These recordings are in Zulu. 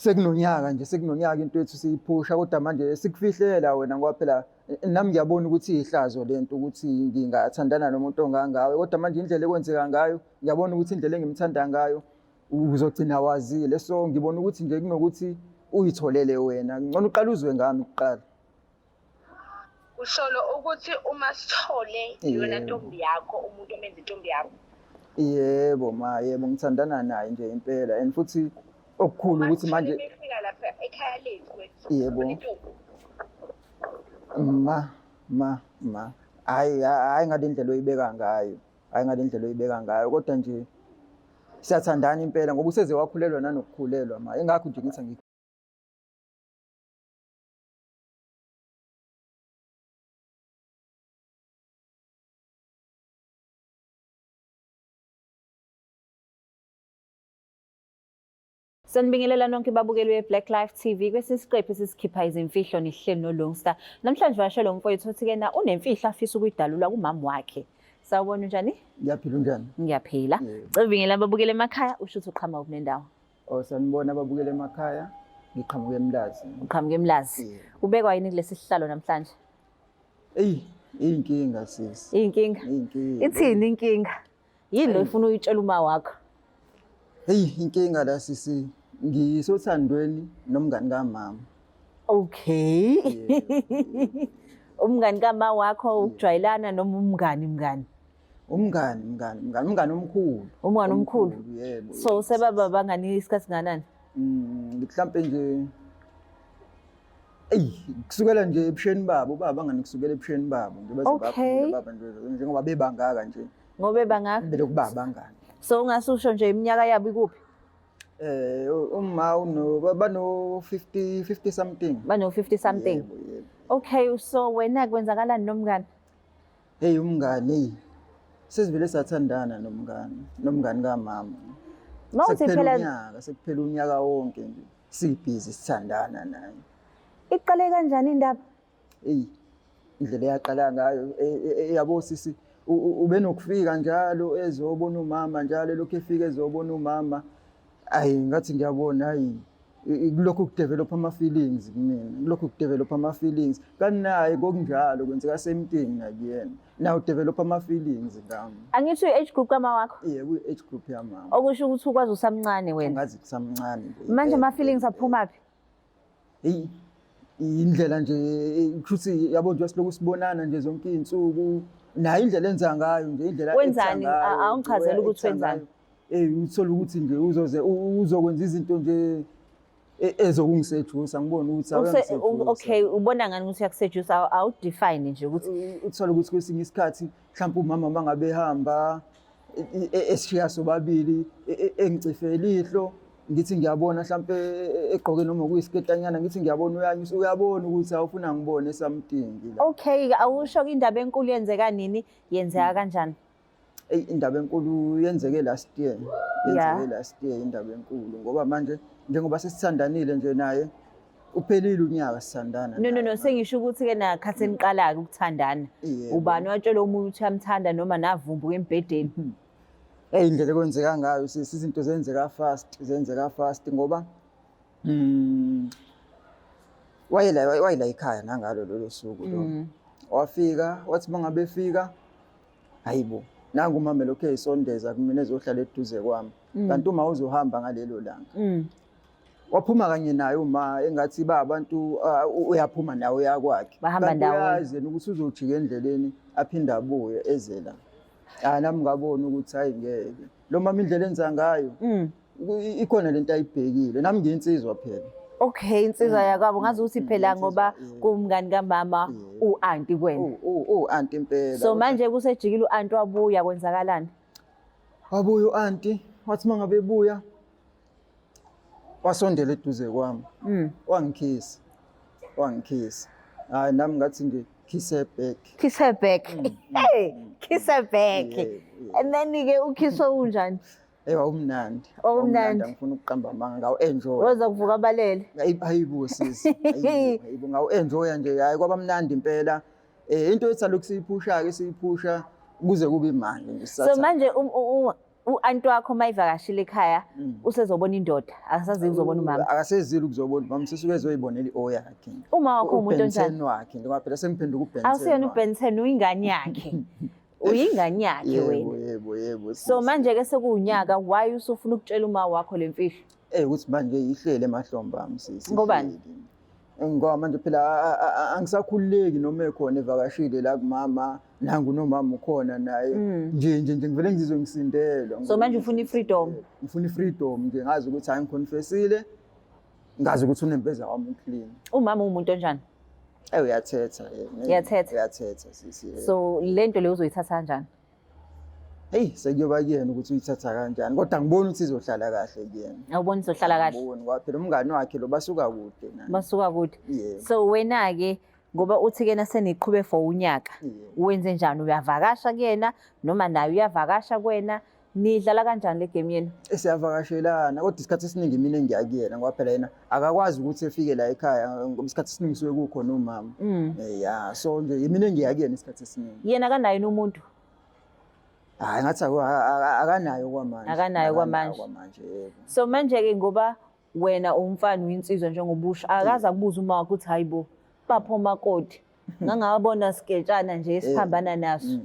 sekunonyaka into ethu siyiphusha kodwa manje sikufihlela wena ngoba phela nami ngiyabona ukuthi ihlazo lento ukuthi ngingathandana nomuntu ongangawe kodwa manje indlela ekwenzeka ngayo ngiyabona ukuthi indlela engimthanda ngayo uzogcina wazile so ngibona ukuthi nje kunokuthi uyitholele wena ngcono uqala uzwe ngami kuqala. Usholo ukuthi uma sithole yona ntombi yakho umuntu omenza intombi yakho. Yebo yebo ngithandana naye nje impela and futhi okukhulu ukuthi manje efika lapha ekhaya lethu yebo hayi ngale ndlela oyibeka ngayo kodwa nje siyathandana impela ngoba useze wakhulelwa nanokukhulelwa engakho nje ngithi Sanibingelela nonke babukeli be-Black Life TV kwesisiqephu esisikhipha izimfihlo nihleli noLungsta. Namhlanje washelo mfowethu uthi-ke na unemfihlo afisa ukuyidalula kumama wakhe. Sawubona njani? Ngiyaphila unjani? Ngiyaphila. Cibingela babukeli emakhaya usho ukuthi uqhamuka kunendawo. Sanibona ababukeli emakhaya ngiqhamuka eMlazi. Uqhamuka eMlazi. Ubekwa yini kulesi sihlalo namhlanje? Iyinkinga sisi. Iyinkinga? Ithini inkinga? Yini lo ufuna uyitshela uma wakho? Inkinga la sisi ngisothandweni nomngani kamama. Okay. Umngani kama wakho ukujwayelana noma umngani? Umngani omkhulu. Umngani omkhulu? Yebo. So sebaba bangani isikhathi nganani? Mhlambe nje kusukela nje ebusheni babo bangani kusukela ebusheni babo nje bese bakhula baba nje njengoba bebangaka nje. Ngoba bebangaka? Belokuba bangani. So ungasusho nje iminyaka yabo ikuphi? Uma bano 50 something. Bano 50 something. Yebo. Okay, so wena kwenzakalani nomngani? Umngani. Sesivele sathandana nomngani kamama. Mawuthi phela sekuphela unyaka wonke nje sibhizi sithandana naye. Iqale kanjani indaba? Indlela yaqala ngayo yabo sisi ube nokufika njalo ezobona umama njalo lokho efika ezobona umama ngathi ngiyabona kulokho kudevelop ama-feelings kumina kanaye kokunjalo kwenzeka same thing nakuyena nawe udevelop ama-feelings ngami. Angithi uyi-age group kama wakho? Yebo uyi-age group yamama. Okusho ukuthi ukwazi usamncane wena? Ngazi kusamncane. Manje ama-feelings aphumaphi? Indlela nje ukuthi yabo nje silokhu sibonana nje zonke izinsuku nayo indlela enza ngayo nje indlela wenzani awungichazela ukuthi wenzani? Uthola ukuthi nje uzokwenza izinto nje ezokungisedusa ngibona ukuthi okay ubona ngani ukuthi uyakusedusa awudefine nje ukuthi uthola ukuthi kwesinye isikhathi mhlawumbe umama mangabe ehamba esishiya sobabili engicifela ihlo ngithi ngiyabona mhlawumbe egqoke noma kuyisiketanyana ngithi ngiyabona uyabona ukuthi awufuna ngibone something la. Okay awusho indaba enkulu yenzeka nini yenzeka kanjani? Indaba enkulu yenzeke last year. Indaba enkulu ngoba manje njengoba sesithandanile nje naye uphelile unyaka sithandana. No sengisho ukuthi ke nakhathi niqala ukuthandana ubani watshela umuntu ukuthi uyamthanda noma navumbuka embedeni? Indlela kwenzeka ngayo izinto zenzeka fast ngoba wayela ekhaya nangalo lolo suku lo. Wafika wathi mangabe efika hayibo nangu umama lokho eyisondeza kumina ezohlala eduze kwami kanti uma uzohamba ngalelo langa. Waphuma kanye naye uma engathi abantu uyaphuma nawe yakwakhe. Bahamba ndawo. Uyazi ukuthi uzojika endleleni aphinda abuye ezela. Nami ngabona ukuthi hayi ngeke. Lo mama indlela enza ngayo ikhona lento ayibhekile nami ngiyinsizwa phela. Okay insizwa yakabo ngazi ukuthi phela ngoba kumngani kamama u-auntie kwena. U-auntie impela. So manje kusejikile u-auntie wabuya kwenzakalani? Wabuya u-auntie wathi mangabe ebuya wasondela eduze kwami. Wangikhisa. Hayi nami ngathi nje kiss her back. Kiss her back. Hey, kiss her back. And then ke ukhiso unjani? Wawumnandi. Wawumnandi. Ngifuna ukuqamba amanga ngawu-enjoy. Weza kuvuka abalele. Hayibo sisi. Hayibo ngawu-enjoya nje hayi kwabamnandi impela. Into ethi lokhu siyiphusha-ke siyiphusha kuze kube manje nje. So manje u-anti wakho mayivakashile ekhaya usezobona indoda akasazi ukuzobona umama. Akasezile ukuzobona umama sesuke ezoyibonela i-O yakhe. Uma wakho umuntu onjani? uBen 10 wakhe ngoba phela sengiphenduka uBen 10. Awusiyena uBen 10 uyingane yakhe. Uyingane yakhe wena. Yebo. So manje ke sekuunyaka why usufuna ukutshela uma wakho lemfihlo? Ukuthi manje ihlele emahlombe ami sisi. Ngobani? Ngoba manje phela angisakhululeki noma ekhona evakashile la kumama nangu nomama ukhona naye nje ngivele ngizizwe ngisindelwa. So manje ufuna i-freedom? Ngifuna i-freedom nje ngazi ukuthi hayi ngiconfessile ngazi ukuthi unempeza wami uclean. Umama umuntu onjani? Uyathetha uyathetha sisi. So lento leyo uzoyithatha kanjani? Hey sekuyoba kuyena ukuthi uyithatha kanjani kodwa ngibona ukuthi izohlala kahle kuyena. Awubona izohlala kahle? Ngibona ngoba phela umngane wakhe lo basuka kude nani. Basuka kude. So wena ke ngoba uthi kena seniqhube for unyaka wenze njani uyavakasha kuyena noma naye uyavakasha kuwena nidlala kanjani le game yenu? Siyavakashelana kodwa isikhathi esiningi mina ngiyakuyena ngoba phela yena akakwazi ukuthi efike la ekhaya ngoba isikhathi esiningi suke kukhona umama. So nje mina ngiyakuyena isikhathi esiningi. Yena kanayo umuntu? Hayi ngathi akanayo kwamanje. Akanayo kwamanje. Yebo. So manje ke ngoba wena umfana uyinsizwa njengobusha akaza kubuza uma wakho uthi hayibo bapho makoti ngangabona siketshana nje esiphambana naso.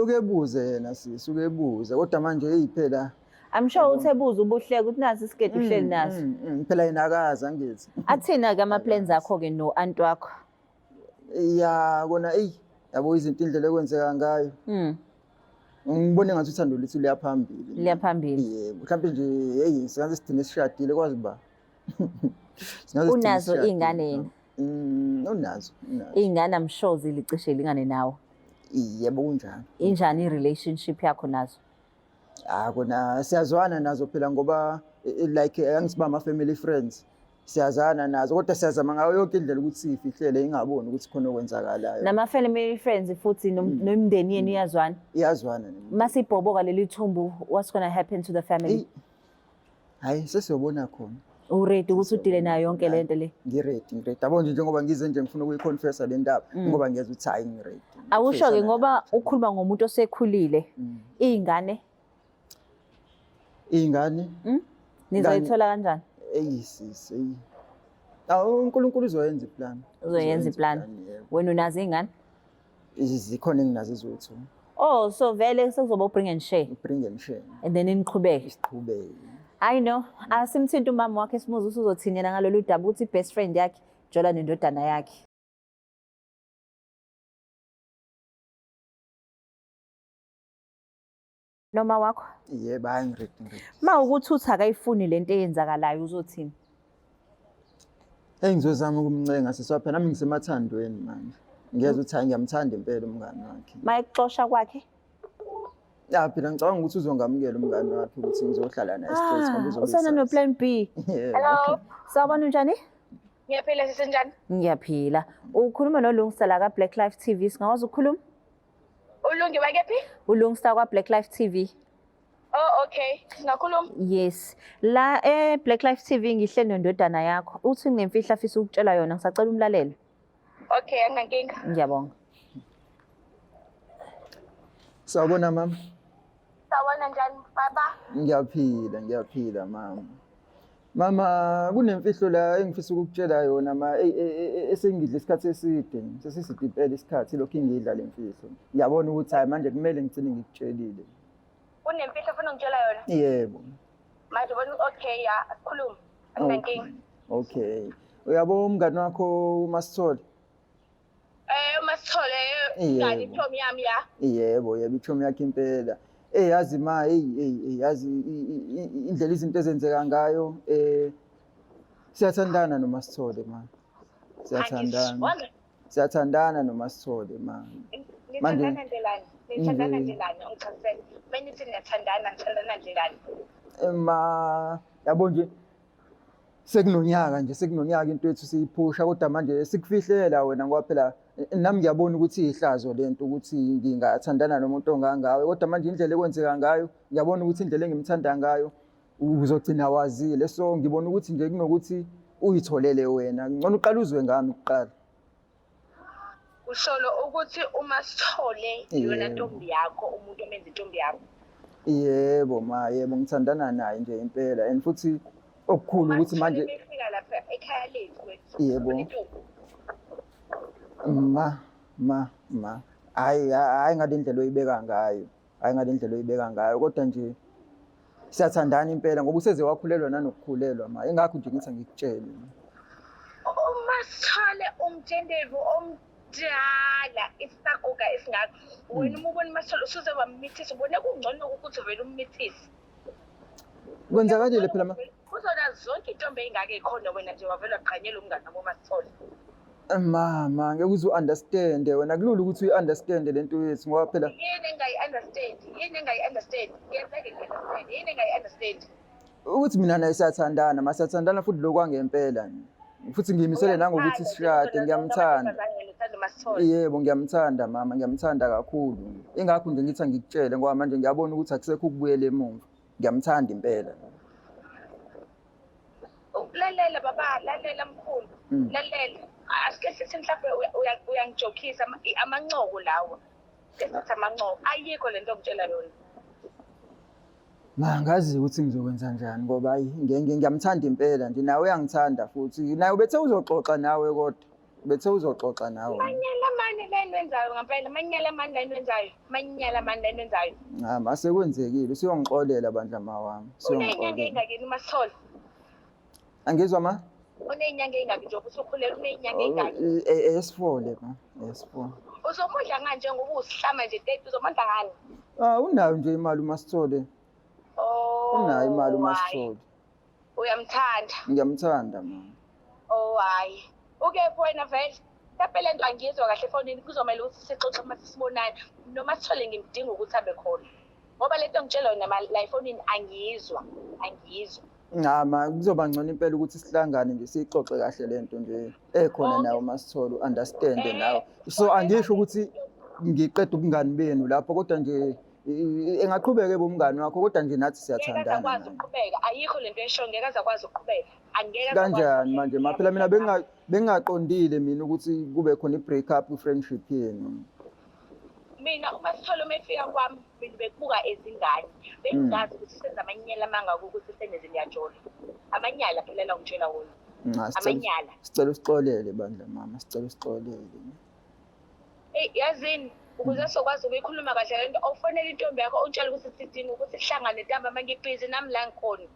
Ukebuze yena sisi ukebuze kodwa manje phela I'm sure uthebuza ubuhleke ukuthi nasi isiketi uhleli naso. Phela yena akaza ngithi. Athina ke ama plans akho ke no anti wakho? Ya kona yabo izinto indlela ekwenzeka ngayo. Ngibone ngathi uthando lethu liyaphambili. Liyaphambili. Yebo mhlawumbe nje singaze sidine sishadile kwazi ba. Unazo ingane yena? Unazo. Ingane I'm sure zilicishe lingane nawe. Yebo kunjani. Injani i-relationship yakho nazo? Kona siyazwana nazo phela ngoba like angisiba ama family friends. Siyazana nazo kodwa siyazama ngayo yonke indlela ukuthi sifihlele ingaboni ukuthi khona okwenzakalayo. Nama family friends futhi nomndeni yenu iyazwana? Iyazwana. Masibhoboka leli thumbu what's going to happen to the family? Hayi sesiyobona khona. Uready ukuthi udile nayo yonke lento le? Ngiready. Yabo njengoba ngize nje ngifuna ukuyiconfessa le ndaba ngoba ngiyeza ukuthi hayi ngiready. Awusho ke ngoba ukhuluma ngomuntu osekhulile izingane nizoyithola kanjani? Sisi. uNkulunkulu uzoyenza iplan. Uzoyenza iplan. Wena unazo izingane? Zikhona enginazo izothu. Oh so vele sekuzoba bring and share. Bring and share. And then niqhubeke. Siqhubeke. I know. Asimthinta umama wakhe simuze uzothini yena ngalolu daba uthi best friend yakhe jola nendodana yakhe. Noma wakho? Yebo hayi ngiready. Ma ukuthi uthi akayifuni lento eyenzakalayo uzothini? Ngizozama ukumncenga siswa phela nami ngisemathandweni manje. Ngiyeza ukuthi hayi ngiyamthanda impela umngane wakhe. Mayexoxa kwakhe? Phela ngicabanga ukuthi uzongamukela umngane wakhe ukuthi ngizohlala naye straight ngoba uzobe. Usana no plan B. Hello. Sawubona njani? Ngiyaphila sisenjani? Ngiyaphila. Ukhuluma noLungisela ka Black Life TV. Singawazi ukukhuluma? Ulungi wakephi? Ulungisela kwa Black Life TV. Oh okay. Singakhuluma? Yes. La Black Life TV ngihle nendodana yakho. Uthi ngemfihla afisa ukutshela yona ngisacela umlalelo. Okay, anginkinga. Ngiyabonga. Sawubona mama. Sawubona njani baba? Ngiyaphila mama. Mama kunemfihlo la engifisa ukukutshela yona esengidla isikhathi eside. Sesiside impela isikhathi lokho ingidla lemfihlo. Ngiyabona ukuthi hayi manje kumele ngicine ngikutshelile. Kunemfihlo ufuna ngitshela yona? Yebo. Manje bona okay ya asikhulume. Anginkinga. Okay. Uyabo umngane wakho uMasithole? UMasithole ngani Tom yami ya? Yebo ithomi yakhe impela. Yazi ma yazi indlela izinto ezenzeka ngayo siyathandana noMasithole ma. Siyathandana noMasithole ma. Manje nithandana njelani ungichazele. Manje nithi niyathandana njelani? Yabo nje sekunonyaka into ethu siyiphusha kodwa manje sikufihlela wena ngoba phela nami ngiyabona ukuthi ihlazo lento ukuthi ngingathandana nomuntu ongangawe kodwa manje indlela ekwenzeka ngayo ngiyabona ukuthi indlela engimthanda ngayo uzogcina wazile so ngibona ukuthi nje kunokuthi uyitholele wena ngcono uqala uzwe ngami kuqala. Usholo ukuthi uMasithole yona ntombi yakho umuntu omenza intombi yakho. Yebo yebo ngithandana naye nje impela and futhi okukhulu ukuthi manje Befika lapha ekhaya lethu Yebo. Intombi. Hayi ngale ndlela oyibeka ngayo. Hayi ngale ndlela oyibeka ngayo kodwa nje siyathandana impela ngoba useze wakhulelwa nanokukhulelwa ingakho nje ngithi ngikutshele. UMasithole umthendevu omdala isaguga esingaka. Wena uma ubona uMasithole usuze wamithisa ubone kungcono ukuthi vele ummithise. Kwenzakalile phela Uzona zonke intombi ey'ngaka ey'khona wena nje wavele waqhanyela umngane wami uMasithole. Mama ngeke uze u-understand wena kulula ukuthi uyi-understand lento yethu ngoba phela Yini engayi-understand? Yini engayi-understand? Ngiyenzeke ngi-understand. Yini engayi-understand? ukuthi mina naye siyathandana masiyathandana futhi lokwangempela futhi ngiyimisele nangokuthi sishade ngiyamthanda. Yebo ngiyamthanda mama ngiyamthanda kakhulu ingakho nje ngithi ngikutshele ngoba manje ngiyabona ukuthi akusekho ukubuyela emuva ngiyamthanda impela. Lalela baba, lalela mkhulu, lalela. Asike sithi mhlawumbe uyangijokisa amancoko lawo. Esithi amancoko ayikho lento ongitshela yona. Ngazi ukuthi ngizokwenza njani ngoba hayi ngiyamthanda impela nje nawe uyangithanda futhi naye ubethe uzoxoxa nawe kodwa bethe uzoxoxa nawe. Manyala mani la enwenzayo ngempela, manyala mani la enwenzayo, manyala mani la enwenzayo. Mase kwenzekile usiyongixolela bandla mawami. Uney'nyanga ey'ngakini uMasithole? Angizwa ma? Uney'nyanga ey'ngaki njengoba usukhulelwe uney'nyanga ey'ngaki? Esifole ma, esifole. Uzomondla ngani njengoba usihlama nje tete uzomondla ngani? Unayo nje imali uMasithole. Unayo imali uMasithole. Uyamthanda? Ngiyamthanda mama. Hayi. Ukephi wena vele? Lapha le nto angizwa kahle efonini kuzomele ukuthi sixoxe uma sisibonana. Noma Sithole ngimdinga ukuthi abe khona. Ngoba lento ngitshela yona la efonini angizwa. Ma kuzoba ngcono impela ukuthi sihlangane nje sixoxe kahle lento nje ekhona nawe uMasithole understand nawe. So angisho ukuthi ngiqeda ubungani benu lapho kodwa nje engaqhubeka bomngani wakho kodwa nje nathi siyathandana. Ngeke akwazi ukuqhubeka. Ayikho lento esho ngeke akwazi ukuqhubeka. Angeke kanjani manje maphela mina bengaqondile mina ukuthi kube khona i-break up i-friendship yenu. Mina uma Sithole umefika kwami mina bekubuka ezingane bengazi ukuthi senza amanyala mangaka ukuthi seneziyajolo amanyala phela la ngitshela wona amanyala sicela usixolele bandla mama sicela usixolele. Yazini ukuze sokwazi ukuyikhuluma kahle lento awufonela intombi yakho utshela ukuthi sidinga ukuthi sihlangane ntamba manje ibhizi nami la ngikhona.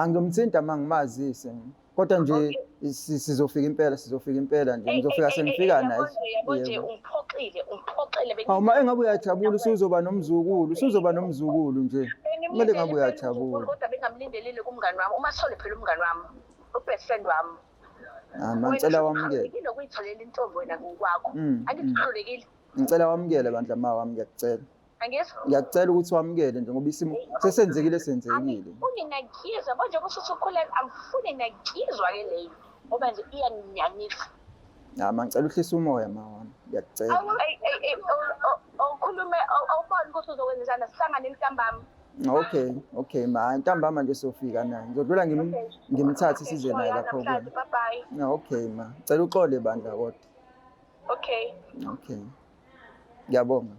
Ngizomthinta mangimazise kodwa nje sizofika impela nje ngizofika sengifika naye. Yebo nje ungiphoxile Uma engabe uyajabula usuzoba nomzukulu nje. Kumele ngabe uyajabula. Kodwa bengamlindelile kumngani wami uMasithole phela umngani wami ubest friend wami. Ngicela wamukele. Ngilokho ukuyitholela intombi wena ngokwakho. Angikuhlulekile. Ngicela wamukele bandla ma wami ngiyacela. Angizwa? Ngiyacela ukuthi wamukele nje ngoba isimo sesenzekile. Ufune ngakizwa manje kusuthi ukhulela angifune ngakizwa ke leyo ngoba nje iyanginyanyisa. Ngicela uhlise umoya ma wami ngiyacela. Awukhulume awuboni ukuthi uzokwenzana sihlangane intambama. Okay ma intambama nje sofika naye ngizodlula ngimthathe size naye lapho kuona. Bye. Okay ma ngicela uxole bandla kodwa. Okay. Ngiyabonga.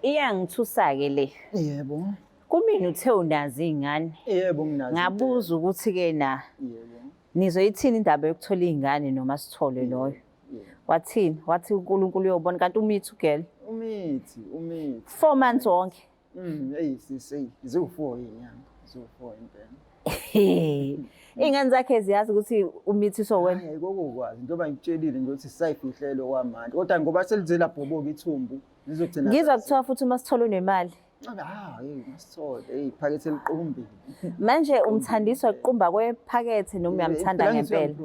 Iyangithusa-ke le. Yebo. Kumina uthe unazi iy'ngane. Yebo nginazi. Ngabuza ukuthi-ke na nizoyithini indaba yokuthola iy'ngane noMasithole loyo? Wathini? Wathi uNkulunkulu uyobona kanti umithi ugele? Umithi. 4 months wonke. Ziwu4 inyanga. Ziwu4 impela. Iy'ngane zakhe ziyazi ukuthi umithi sowena. Hayi kokwazi njengoba ngikutshelile nje ukuthi sisayifihlelo kwamanje kodwa ngoba selizela bhoboka ithumbu lizogcina. Ngizwa kuthiwa futhi uMasithole unemali. Masithole iphakethe eliqumbi. Manje umthandiswa ukuqumba kwephakethe noma uyamthanda ngempela?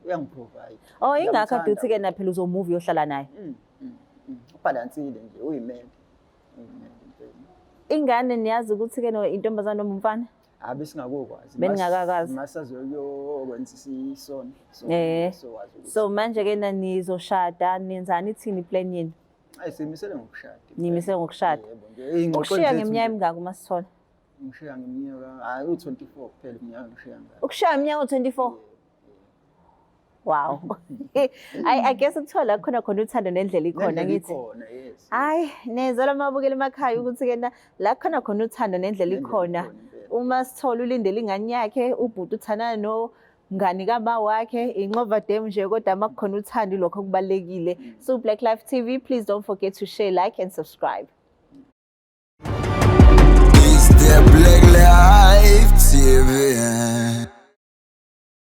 Uyangiprovide. Ingakho ade uthi-ke na phela uzomove uyohlala naye. Ubhalansile nje uyimele. Ingane niyazi ukuthi-ke intombazane noma umfana? Besingakokwazi. Beningakakazi. Masazokwenza isono. So manje-ke na nizoshada nenzani ithini plan yenu? Simisele ngokushada. Nimisele ngokushada. Ukushiya ngeminyaka emingaki uMasithole? Ngishiya ngeminyaka u-24 kuphela iminyaka ngishiya ngayo. Ukushiya iminyaka u-24? Wow. I guess ukuthola khona uthando nendlela ikhona Nendlela ngithi. ikhona, yes. Hayi, nezela mabukela emakhaya ukuthi ke la khona uthando nendlela Nendlela ikhona. ikhona impela. Uma Sithole ulindele ingane yakhe, ubhuti uthandana nomngani kama wakhe, inqova dem nje kodwa makukhona uthando lokho kubalekile. So Black Life TV, please don't forget to share, like and subscribe.